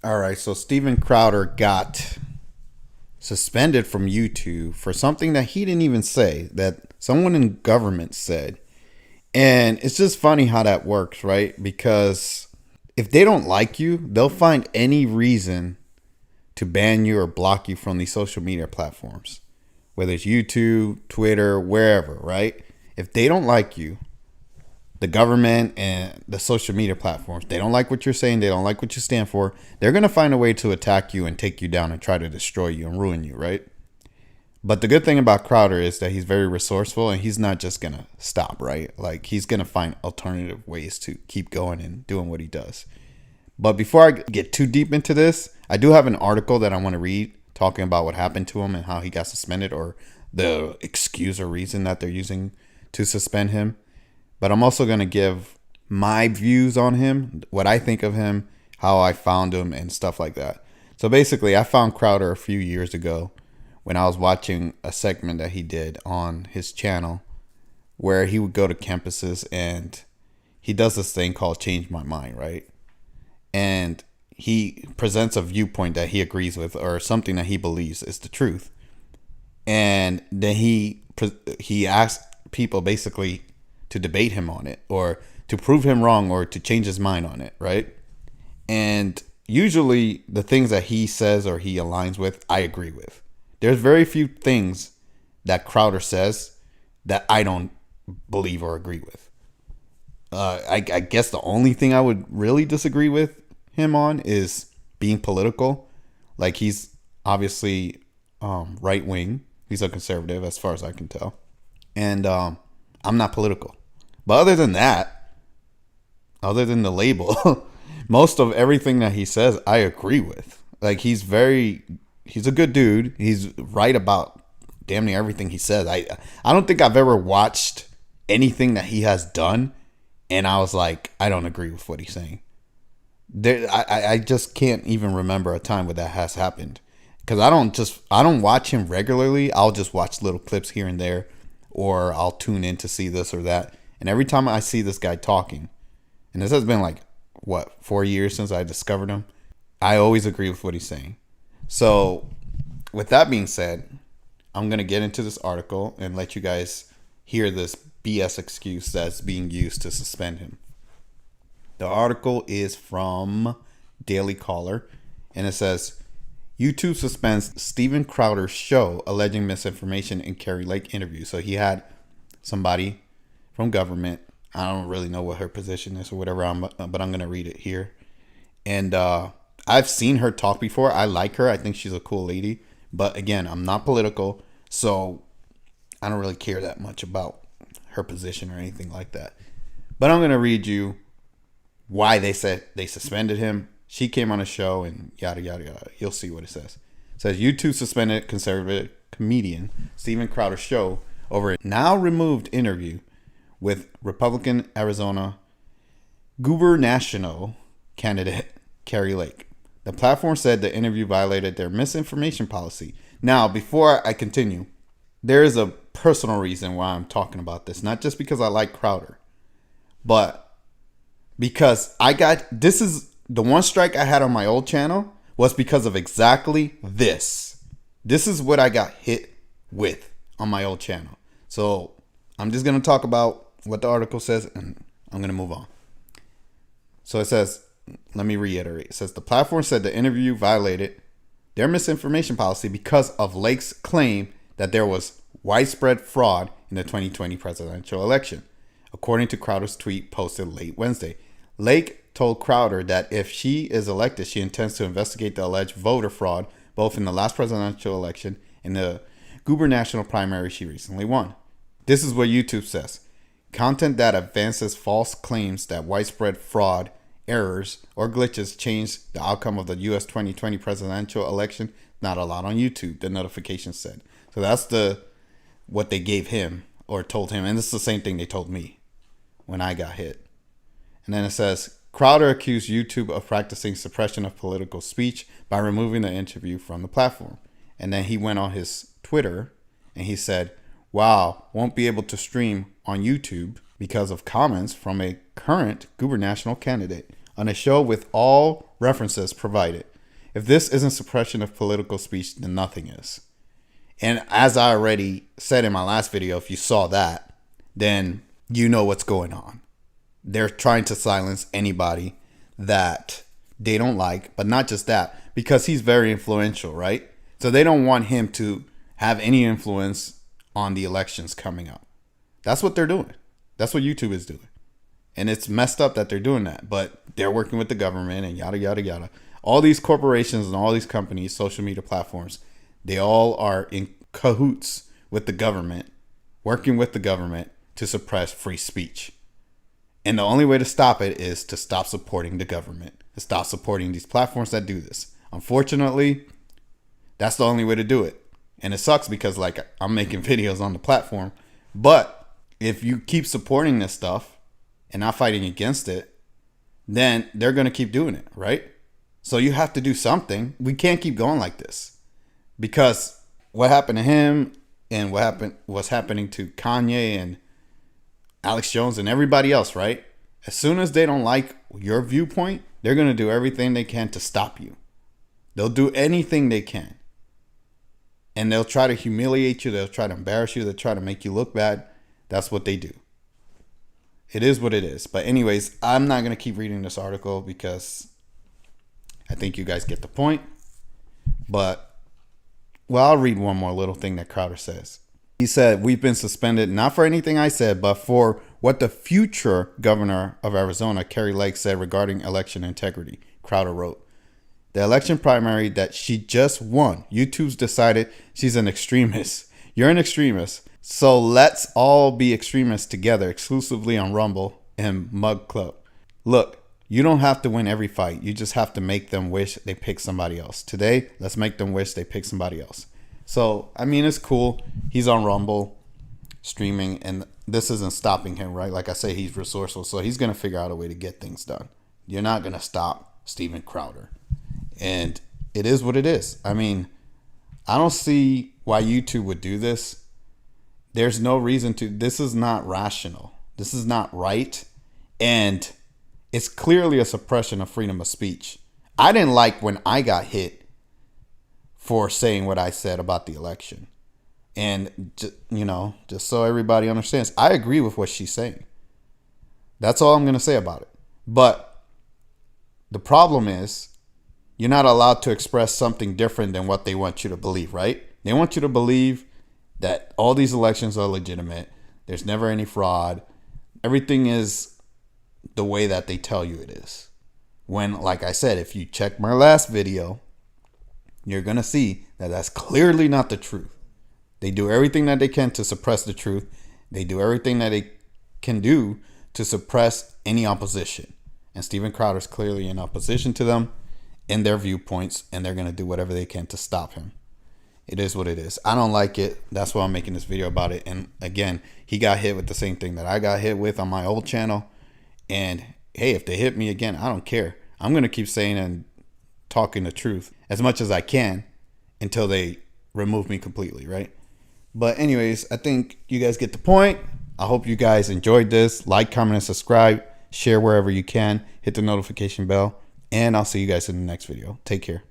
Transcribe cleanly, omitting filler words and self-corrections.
All right, so Steven Crowder got suspended from YouTube for something that he didn't even say, that someone in government said. And it's just funny how that works, right? Because if they don't like you, they'll find any reason to ban you or block you from these social media platforms, whether it's YouTube, Twitter, wherever, right? If they don't like you, the government and the social media platforms, they don't like what you're saying, they don't like what you stand for, they're going to find a way to attack you and take you down and try to destroy you and ruin you, right? But the good thing about Crowder is that he's very resourceful and he's not just going to stop, right? Like he's going to find alternative ways to keep going and doing what he does. But before I get too deep into this, I do have an article that I want to read talking about what happened to him and how he got suspended, or the excuse or reason that they're using to suspend him. But I'm also going to give my views on him, what I think of him, how I found him, and stuff like that. So basically, I found Crowder a few years ago when I was watching a segment that he did on his channel where he would go to campuses and he does this thing called Change My Mind, right? And he presents a viewpoint that he agrees with or something that he believes is the truth. And then he asks people basically to debate him on it or to prove him wrong or to change his mind on it, right? And usually the things that he says or he aligns with, I agree with. There's very few things that Crowder says that I don't believe or agree with. I guess the only thing I would really disagree with him on is being political. Like he's obviously right wing. He's a conservative as far as I can tell. And I'm not political. But other than that, other than the label, most of everything that he says, I agree with. Like he's a good dude. He's right about damn near everything he says. I don't think I've ever watched anything that he has done and I was like, I don't agree with what he's saying. I just can't even remember a time where that has happened. Because I don't watch him regularly. I'll just watch little clips here and there, or I'll tune in to see this or that. And every time I see this guy talking, and this has been like, 4 years since I discovered him, I always agree with what he's saying. So with that being said, I'm going to get into this article and let you guys hear this BS excuse that's being used to suspend him. The article is from Daily Caller, and it says, YouTube suspends Steven Crowder's show alleging misinformation in Kari Lake interview. So he had somebody from government. I don't really know what her position is or whatever, but I'm going to read it here. And I've seen her talk before. I like her. I think she's a cool lady. But again, I'm not political, so I don't really care that much about her position or anything like that. But I'm going to read you why they said they suspended him. She came on a show and yada, yada, yada. You'll see what it says. It says, YouTube suspended conservative comedian Steven Crowder's show over a now removed interview with Republican Arizona gubernatorial candidate Kari Lake. The platform said the interview violated their misinformation policy. Now, before I continue, there is a personal reason why I'm talking about this. Not just because I like Crowder, but because this is the one strike I had on my old channel was because of exactly this. This is what I got hit with on my old channel. So I'm just going to talk about what the article says and I'm going to move on. So it says, let me reiterate. It says the platform said the interview violated their misinformation policy because of Lake's claim that there was widespread fraud in the 2020 presidential election. According to Crowder's tweet posted late Wednesday, Lake told Crowder that if she is elected, she intends to investigate the alleged voter fraud both in the last presidential election and the gubernatorial primary she recently won. This is what YouTube says. Content that advances false claims that widespread fraud, errors, or glitches changed the outcome of the U.S. 2020 presidential election not allowed on YouTube, the notification said. So that's what they gave him or told him. And this is the same thing they told me when I got hit. And then it says, Crowder accused YouTube of practicing suppression of political speech by removing the interview from the platform. And then he went on his Twitter and he said, wow, won't be able to stream on YouTube because of comments from a current gubernatorial candidate on a show with all references provided. If this isn't suppression of political speech, then nothing is. And as I already said in my last video, if you saw that, then you know what's going on. They're trying to silence anybody that they don't like, but not just that, because he's very influential, right? So they don't want him to have any influence on the elections coming up. That's what they're doing. That's what YouTube is doing. And it's messed up that they're doing that, but they're working with the government and yada, yada, yada. All these corporations and all these companies, social media platforms, they all are in cahoots with the government, working with the government to suppress free speech. And the only way to stop it is to stop supporting the government, to stop supporting these platforms that do this. Unfortunately, that's the only way to do it. And it sucks because like I'm making videos on the platform, but if you keep supporting this stuff and not fighting against it, then they're going to keep doing it, right? So you have to do something. We can't keep going like this, because what happened to him and what's happening to Kanye and Alex Jones and everybody else, right? As soon as they don't like your viewpoint, they're going to do everything they can to stop you. They'll do anything they can. And they'll try to humiliate you. They'll try to embarrass you. They'll try to make you look bad. That's what they do. It is what it is. But anyways, I'm not going to keep reading this article because I think you guys get the point. But, well, I'll read one more little thing that Crowder says. He said, we've been suspended not for anything I said, but for what the future governor of Arizona, Kari Lake, said regarding election integrity. Crowder wrote, the election primary that she just won, YouTube's decided she's an extremist. You're an extremist. So let's all be extremists together exclusively on Rumble and Mug Club. Look, you don't have to win every fight. You just have to make them wish they pick somebody else. Today, let's make them wish they pick somebody else. So, I mean, it's cool. He's on Rumble streaming, and this isn't stopping him, right? Like I say, he's resourceful, so he's going to figure out a way to get things done. You're not going to stop Steven Crowder. And it is what it is. I mean, I don't see why YouTube would do this. There's no reason to. This is not rational. This is not right. And it's clearly a suppression of freedom of speech. I didn't like when I got hit for saying what I said about the election. And, just so everybody understands, I agree with what she's saying. That's all I'm going to say about it. But the problem is, you're not allowed to express something different than what they want you to believe, right? They want you to believe that all these elections are legitimate. There's never any fraud. Everything is the way that they tell you it is. When, like I said, if you check my last video, you're going to see that that's clearly not the truth. They do everything that they can to suppress the truth. They do everything that they can do to suppress any opposition. And Steven Crowder is clearly in opposition to them in their viewpoints, and they're going to do whatever they can to stop him. It is what it is. I don't like it. That's why I'm making this video about it. And again, he got hit with the same thing that I got hit with on my old channel. And hey, if they hit me again, I don't care. I'm going to keep saying and talking the truth as much as I can until they remove me completely, right? But anyways, I think you guys get the point. I hope you guys enjoyed this. Like, comment, and subscribe. Share wherever you can. Hit the notification bell. And I'll see you guys in the next video. Take care.